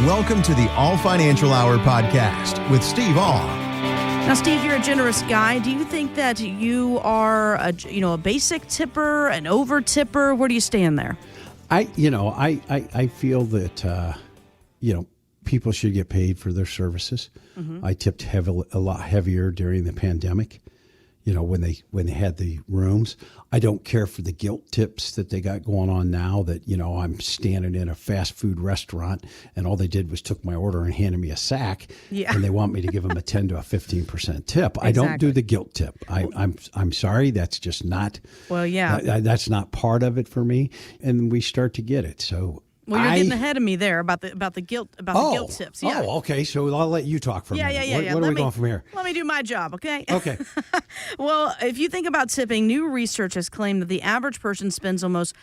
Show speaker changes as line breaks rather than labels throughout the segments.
Welcome to the All Financial Hour podcast with Steve All.
Now, Steve, you're a generous guy. Do you think that you are a basic tipper, an over tipper? Where do you stand there?
I feel that people should get paid for their services. Mm-hmm. I tipped a lot heavier during the pandemic. When they had the rooms. I don't care for the guilt tips that they got going on now that, I'm standing in a fast food restaurant and all they did was took my order and handed me a sack. Yeah. And they want me to give them a 10 to a 15% tip. Exactly. I don't do the guilt tip. I'm sorry. That's just not.
Well, yeah.
That's not part of it for me. And we start to get it. So.
Well, you're getting ahead of me there about the guilt guilt tips. Yeah.
Oh, okay. So I'll let you talk for a minute.
Yeah.
Where are we going from here?
Let me do my job, okay?
Okay.
Well, if you think about tipping, new research has claimed that the average person spends almost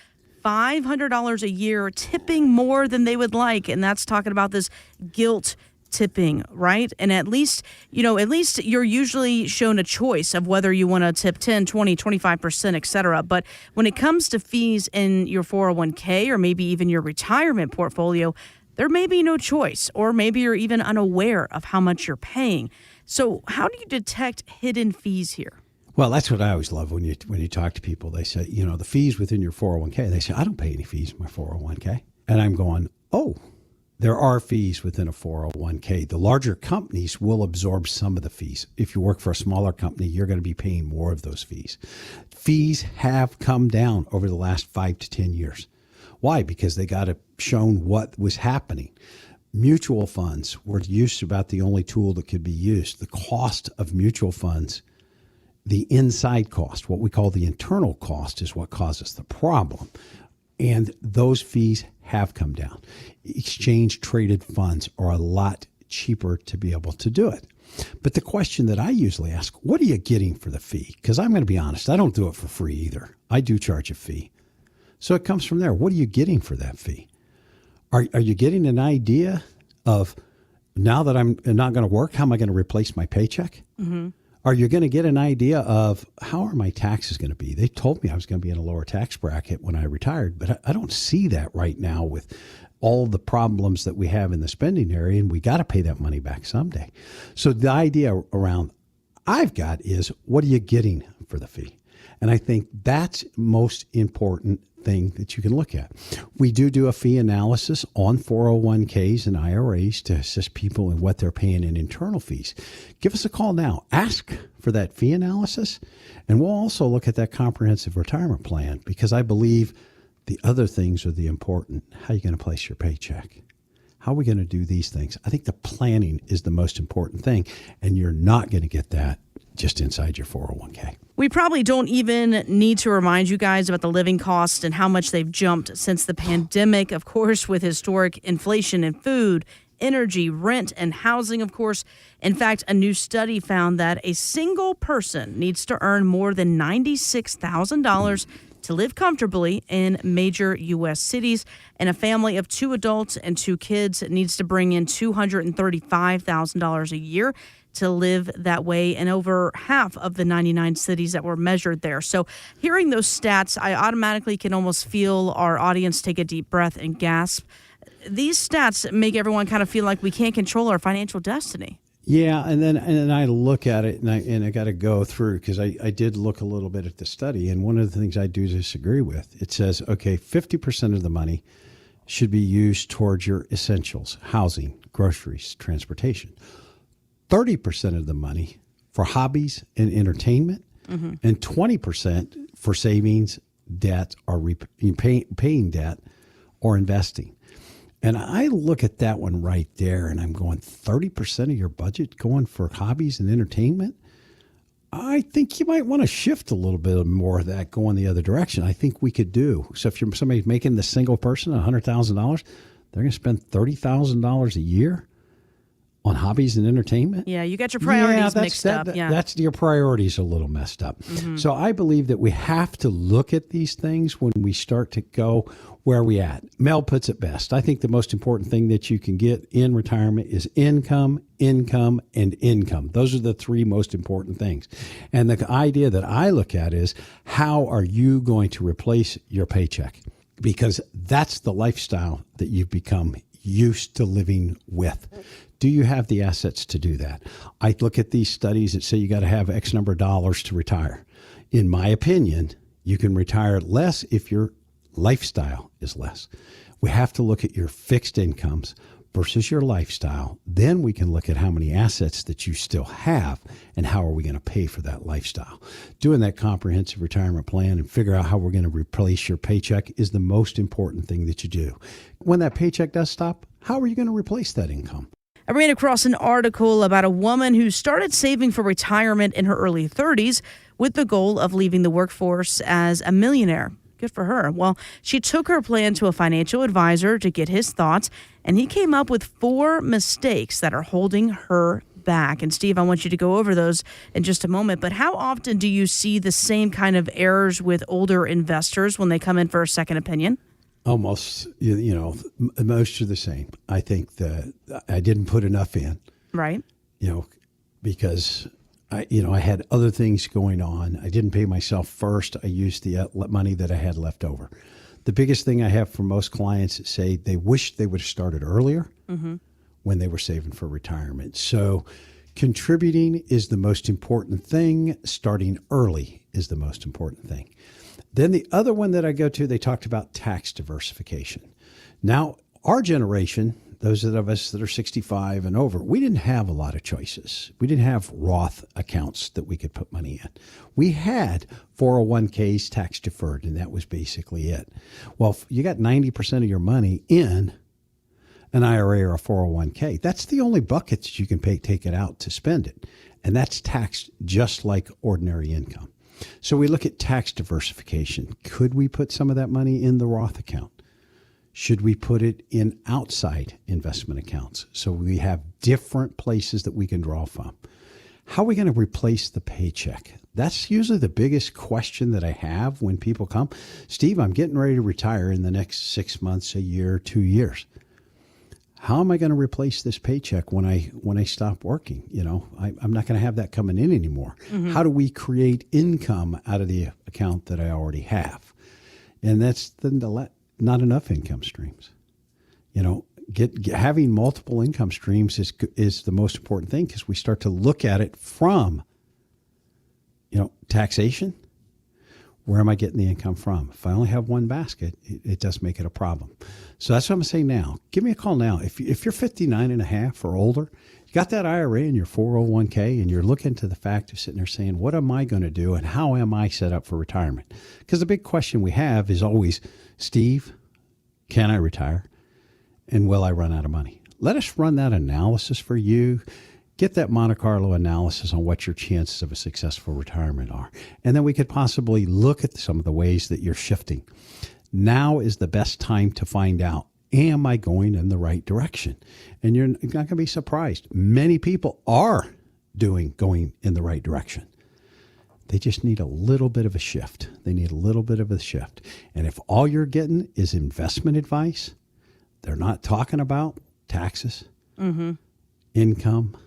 $500 a year tipping more than they would like, and that's talking about this guilt tipping, right? And at least you're usually shown a choice of whether you want to tip 10, 20, 25%, et cetera. But when it comes to fees in your 401k or maybe even your retirement portfolio, there may be no choice, or maybe you're even unaware of how much you're paying. So how do you detect hidden fees here?
Well, that's what I always love when you talk to people. They say, the fees within your 401k. They say, I don't pay any fees in my 401k. And I'm going, oh, there are fees within a 401k. The larger companies will absorb some of the fees. If you work for a smaller company, you're going to be paying more of those fees. Fees have come down over the last 5 to 10 years. Why? Because they got shown what was happening. Mutual funds were used about the only tool that could be used. The cost of mutual funds, the inside cost, what we call the internal cost, is what causes the problem. And those fees have come down. Exchange traded funds are a lot cheaper to be able to do it. But the question that I usually ask, what are you getting for the fee? Because I'm going to be honest, I don't do it for free either. I do charge a fee. So it comes from there. What are you getting for that fee? Are you getting an idea of, now that I'm not going to work, how am I going to replace my paycheck? Mm-hmm. Are you going to get an idea of how are my taxes going to be? They told me I was going to be in a lower tax bracket when I retired, but I don't see that right now with all the problems that we have in the spending area, and we got to pay that money back someday. So the idea around I've got is, what are you getting for the fee? And I think that's most important thing that you can look at. We do a fee analysis on 401ks and IRAs to assist people in what they're paying in internal fees. Give us a call now. Ask for that fee analysis, and we'll also look at that comprehensive retirement plan, because I believe the other things are the important. How are you going to place your paycheck? How are we going to do these things? I think the planning is the most important thing, and you're not going to get that just inside your 401k.
We probably don't even need to remind you guys about the living costs and how much they've jumped since the pandemic, of course, with historic inflation in food, energy, rent, and housing, of course. In fact, a new study found that a single person needs to earn more than $96,000 to live comfortably in major U.S. cities, and a family of 2 adults and 2 kids needs to bring in $235,000 a year to live that way in over half of the 99 cities that were measured there. So hearing those stats, I automatically can almost feel our audience take a deep breath and gasp. These stats make everyone kind of feel like we can't control our financial destiny.
Yeah, and then I look at it and I got to go through, because I did look a little bit at the study, and one of the things I do disagree with, it says, okay, 50% of the money should be used towards your essentials, housing, groceries, transportation. 30% of the money for hobbies and entertainment, mm-hmm. and 20% for savings, debt, or paying debt, or investing. And I look at that one right there, and I'm going, 30% of your budget going for hobbies and entertainment? I think you might want to shift a little bit more of that going the other direction. I think we could do. So if you're somebody making the single person $100,000, they're going to spend $30,000 a year on hobbies and entertainment?
Yeah, you got your priorities mixed up.
That's your priorities a little messed up. Mm-hmm. So I believe that we have to look at these things when we start to go, where are we at? Mel puts it best. I think the most important thing that you can get in retirement is income, income, and income. Those are the 3 most important things. And the idea that I look at is, how are you going to replace your paycheck? Because that's the lifestyle that you've become used to living with. Do you have the assets to do that? I look at these studies that say you got to have X number of dollars to retire. In my opinion, you can retire less if your lifestyle is less. We have to look at your fixed incomes versus your lifestyle. Then we can look at how many assets that you still have and how are we going to pay for that lifestyle. Doing that comprehensive retirement plan and figure out how we're going to replace your paycheck is the most important thing that you do. When that paycheck does stop, how are you going to replace that income?
I ran across an article about a woman who started saving for retirement in her early 30s with the goal of leaving the workforce as a millionaire. Good for her. Well, she took her plan to a financial advisor to get his thoughts, and he came up with 4 mistakes that are holding her back. And Steve, I want you to go over those in just a moment. But how often do you see the same kind of errors with older investors when they come in for a second opinion?
Almost, most are the same. I think that I didn't put enough in.
Right.
Because I had other things going on. I didn't pay myself first. I used the money that I had left over. The biggest thing I have for most clients that say they wish they would have started earlier when they were saving for retirement. So contributing is the most important thing. Starting early is the most important thing. Then the other one that I go to, they talked about tax diversification. Now, our generation, those of us that are 65 and over, we didn't have a lot of choices. We didn't have Roth accounts that we could put money in. We had 401ks tax deferred, and that was basically it. Well, if you got 90% of your money in an IRA or a 401k, that's the only bucket that you can take it out to spend it. And that's taxed just like ordinary income. So we look at tax diversification. Could we put some of that money in the Roth account? Should we put it in outside investment accounts so we have different places that we can draw from? How are we going to replace the paycheck? That's usually the biggest question that I have when people come. Steve, I'm getting ready to retire in the next 6 months, a year, 2 years. How am I going to replace this paycheck when I stop working? I'm not going to have that coming in anymore. How do we create income out of the account that I already have? And that's not enough income streams. Having multiple income streams is the most important thing because we start to look at it from, taxation. Where am I getting the income from? If I only have one basket, it does make it a problem. So that's what I'm going to say now. Give me a call now. If you're 59 and a half or older, you got that IRA in your 401k, and you're looking to the fact of sitting there saying, what am I going to do and how am I set up for retirement? Because the big question we have is always, Steve, can I retire? And will I run out of money? Let us run that analysis for you. Get that Monte Carlo analysis on what your chances of a successful retirement are. And then we could possibly look at some of the ways that you're shifting. Now is the best time to find out, am I going in the right direction? And you're not going to be surprised. Many people are going in the right direction. They just need a little bit of a shift. And if all you're getting is investment advice, they're not talking about taxes, income,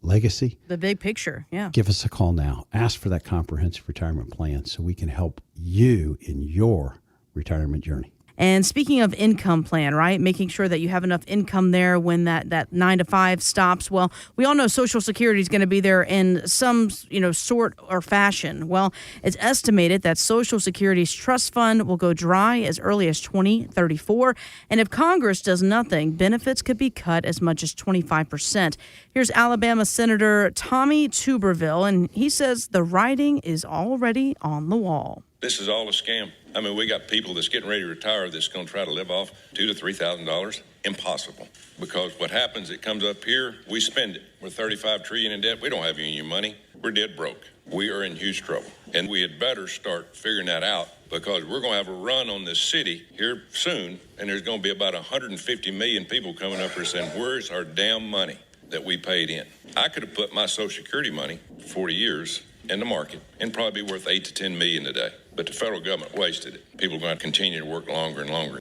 legacy.
The big picture, yeah.
Give us a call now. Ask for that comprehensive retirement plan so we can help you in your retirement journey.
And speaking of income plan, right, making sure that you have enough income there when that 9 to 5 stops. Well, we all know Social Security is going to be there in some, sort or fashion. Well, it's estimated that Social Security's trust fund will go dry as early as 2034. And if Congress does nothing, benefits could be cut as much as 25%. Here's Alabama Senator Tommy Tuberville, and he says the writing is already on the wall.
This is all a scam. I mean, we got people that's getting ready to retire that's going to try to live off $2,000 to $3,000. Impossible. Because what happens, it comes up here, we spend it. We're $35 trillion in debt. We don't have union money. We're dead broke. We are in huge trouble. And we had better start figuring that out because we're going to have a run on this city here soon. And there's going to be about 150 million people coming up here saying, where's our damn money that we paid in? I could have put my Social Security money for 40 years in the market and probably be worth $8 to $10 million today. But the federal government wasted it. People are going to continue to work longer and longer.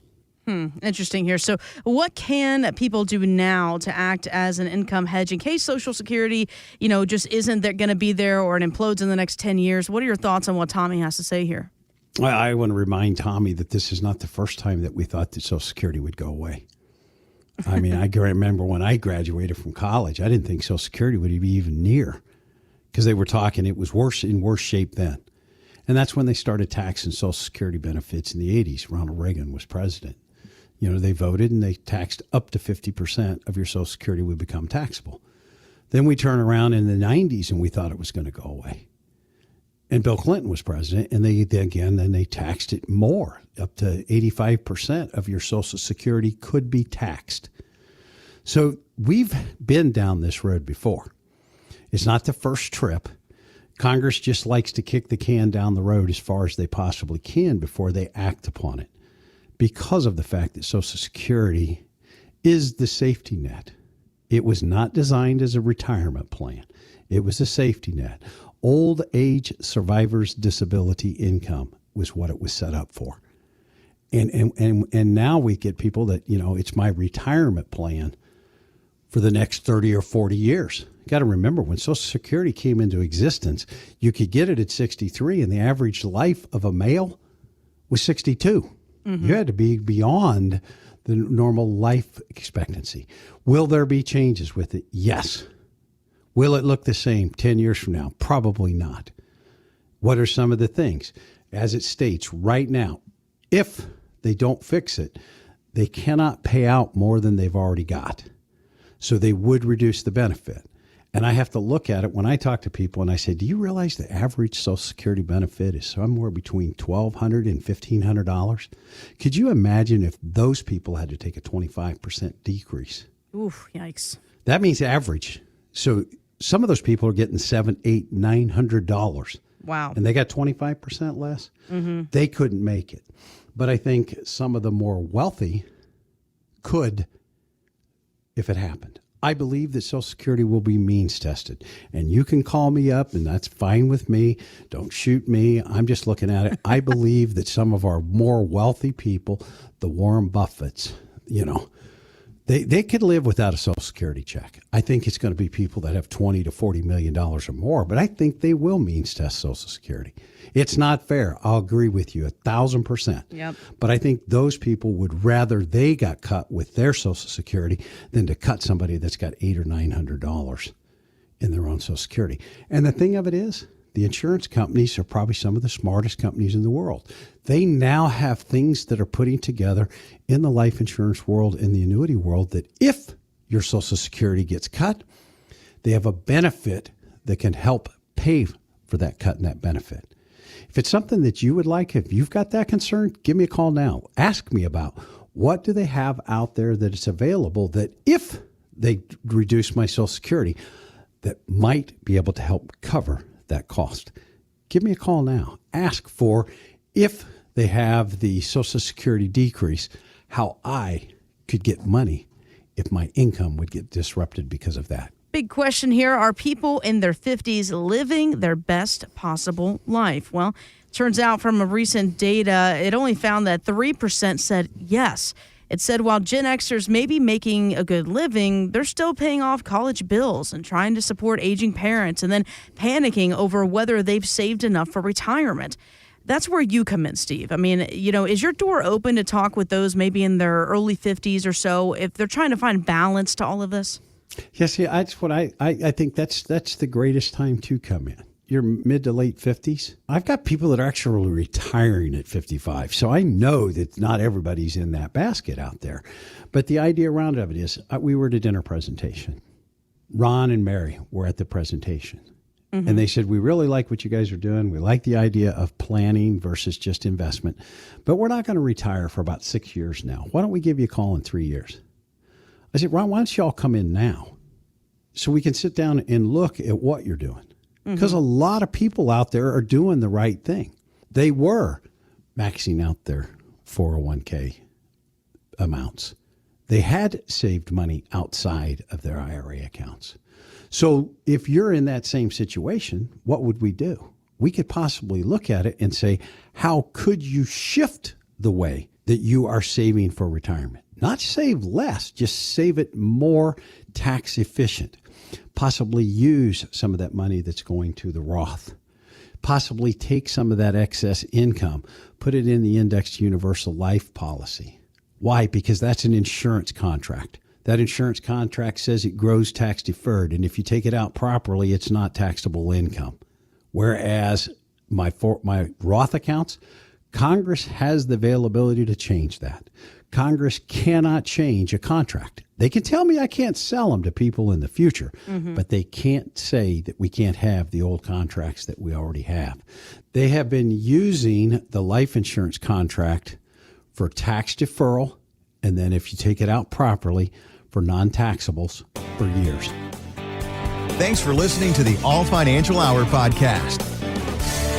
Interesting here. So what can people do now to act as an income hedge in case Social Security, just isn't going to be there or it implodes in the next 10 years? What are your thoughts on what Tommy has to say here?
I want to remind Tommy that this is not the first time that we thought that Social Security would go away. I mean, I remember when I graduated from college, I didn't think Social Security would be even near, because they were talking it was in worse shape then. And that's when they started taxing Social Security benefits in the 80s. Ronald Reagan was president. They voted and they taxed up to 50% of your Social Security would become taxable. Then we turn around in the 90s and we thought it was going to go away. And Bill Clinton was president, and they taxed it more. Up to 85% of your Social Security could be taxed. So we've been down this road before. It's not the first trip. Congress just likes to kick the can down the road as far as they possibly can before they act upon it, because of the fact that Social Security is the safety net. It was not designed as a retirement plan. It was a safety net. Old age survivors' disability income was what it was set up for. And now we get people that, it's my retirement plan for the next 30 or 40 years. You got to remember, when Social Security came into existence, you could get it at 63, and the average life of a male was 62. Mm-hmm. You had to be beyond the normal life expectancy. Will there be changes with it? Yes. Will it look the same 10 years from now? Probably not. What are some of the things? As it states right now, if they don't fix it, they cannot pay out more than they've already got. So they would reduce the benefit. And I have to look at it when I talk to people and I say, do you realize the average Social Security benefit is somewhere between $1,200 and $1,500? Could you imagine if those people had to take a 25% decrease?
Oof, yikes.
That means average. So some of those people are getting $700, $800, $900.
Wow.
And they got 25% less. Mm-hmm. They couldn't make it. But I think some of the more wealthy could, if it happened. I believe that Social Security will be means tested. And you can call me up, and that's fine with me. Don't shoot me. I'm just looking at it. I believe that some of our more wealthy people, the Warren Buffetts, they could live without a Social Security check. I think it's going to be people that have $20 to $40 million or more, but I think they will means test Social Security. It's not fair. I'll agree with you 1,000%.
Yep.
But I think those people would rather they got cut with their Social Security than to cut somebody that's got $800 or $900 in their own Social Security. And the thing of it is, the insurance companies are probably some of the smartest companies in the world. They now have things that are putting together in the life insurance world, in the annuity world, that if your Social Security gets cut, they have a benefit that can help pay for that cut and that benefit. If it's something that you would like, if you've got that concern, give me a call now. Ask me about what do they have out there that is available that if they reduce my Social Security, that might be able to help cover that cost. Give me a call now. Ask for, if they have the Social Security decrease, how I could get money if my income would get disrupted because of that.
Big question here. Are people in their 50s living their best possible life? Well, turns out from a recent data, it only found that 3% said yes. It said while Gen Xers may be making a good living, they're still paying off college bills and trying to support aging parents and then panicking over whether they've saved enough for retirement. That's where you come in, Steve. I mean, is your door open to talk with those maybe in their early 50s or so if they're trying to find balance to all of this?
Yes, yeah, that's what I think that's the greatest time to come in. Your mid to late 50s. I've got people that are actually retiring at 55. So I know that not everybody's in that basket out there. But the idea around it is, we were at a dinner presentation. Ron and Mary were at the presentation. Mm-hmm. And they said, we really like what you guys are doing. We like the idea of planning versus just investment. But we're not going to retire for about 6 years now. Why don't we give you a call in 3 years? I said, Ron, why don't you all come in now so we can sit down and look at what you're doing? Because a lot of people out there are doing the right thing. They were maxing out their 401k amounts. They had saved money outside of their IRA accounts. So if you're in that same situation, what would we do? We could possibly look at it and say, how could you shift the way that you are saving for retirement? Not save less, just save it more tax efficient. Possibly use some of that money that's going to the Roth. Possibly take some of that excess income, put it in the indexed universal life policy. Why? Because that's an insurance contract. That insurance contract says it grows tax deferred, and if you take it out properly, it's not taxable income. Whereas my Roth accounts, Congress has the availability to change that. Congress cannot change a contract. They can tell me I can't sell them to people in the future, but they can't say that we can't have the old contracts that we already have. They have been using the life insurance contract for tax deferral, and then if you take it out properly, for non-taxables for years.
Thanks for listening to the All Financial Hour podcast.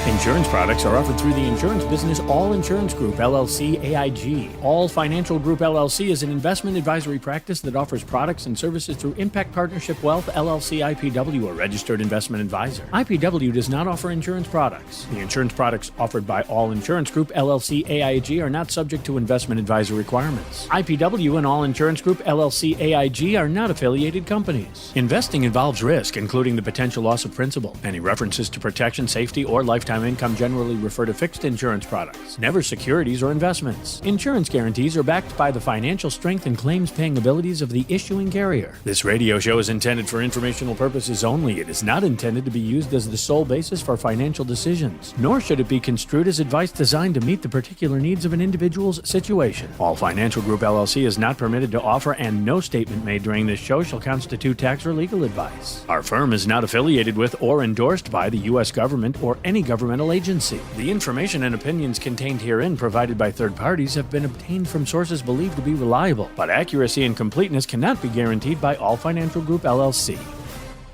Insurance products are offered through the insurance business All Insurance Group, LLC, AIG. All Financial Group, LLC is an investment advisory practice that offers products and services through Impact Partnership Wealth, LLC, IPW, a registered investment advisor. IPW does not offer insurance products. The insurance products offered by All Insurance Group, LLC, AIG are not subject to investment advisor requirements. IPW and All Insurance Group, LLC, AIG are not affiliated companies. Investing involves risk, including the potential loss of principal. Any references to protection, safety, or lifetime income generally refer to fixed insurance products, never securities or investments. Insurance guarantees are backed by the financial strength and claims-paying abilities of the issuing carrier. This radio show is intended for informational purposes only. It is not intended to be used as the sole basis for financial decisions, nor should it be construed as advice designed to meet the particular needs of an individual's situation. All Financial Group, LLC is not permitted to offer, and no statement made during this show shall constitute tax or legal advice. Our firm is not affiliated with or endorsed by the U.S. government or any governmental agency. The information and opinions contained herein provided by third parties have been obtained from sources believed to be reliable, but accuracy and completeness cannot be guaranteed by All Financial Group, LLC.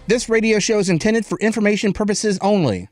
This radio show is intended for information purposes only.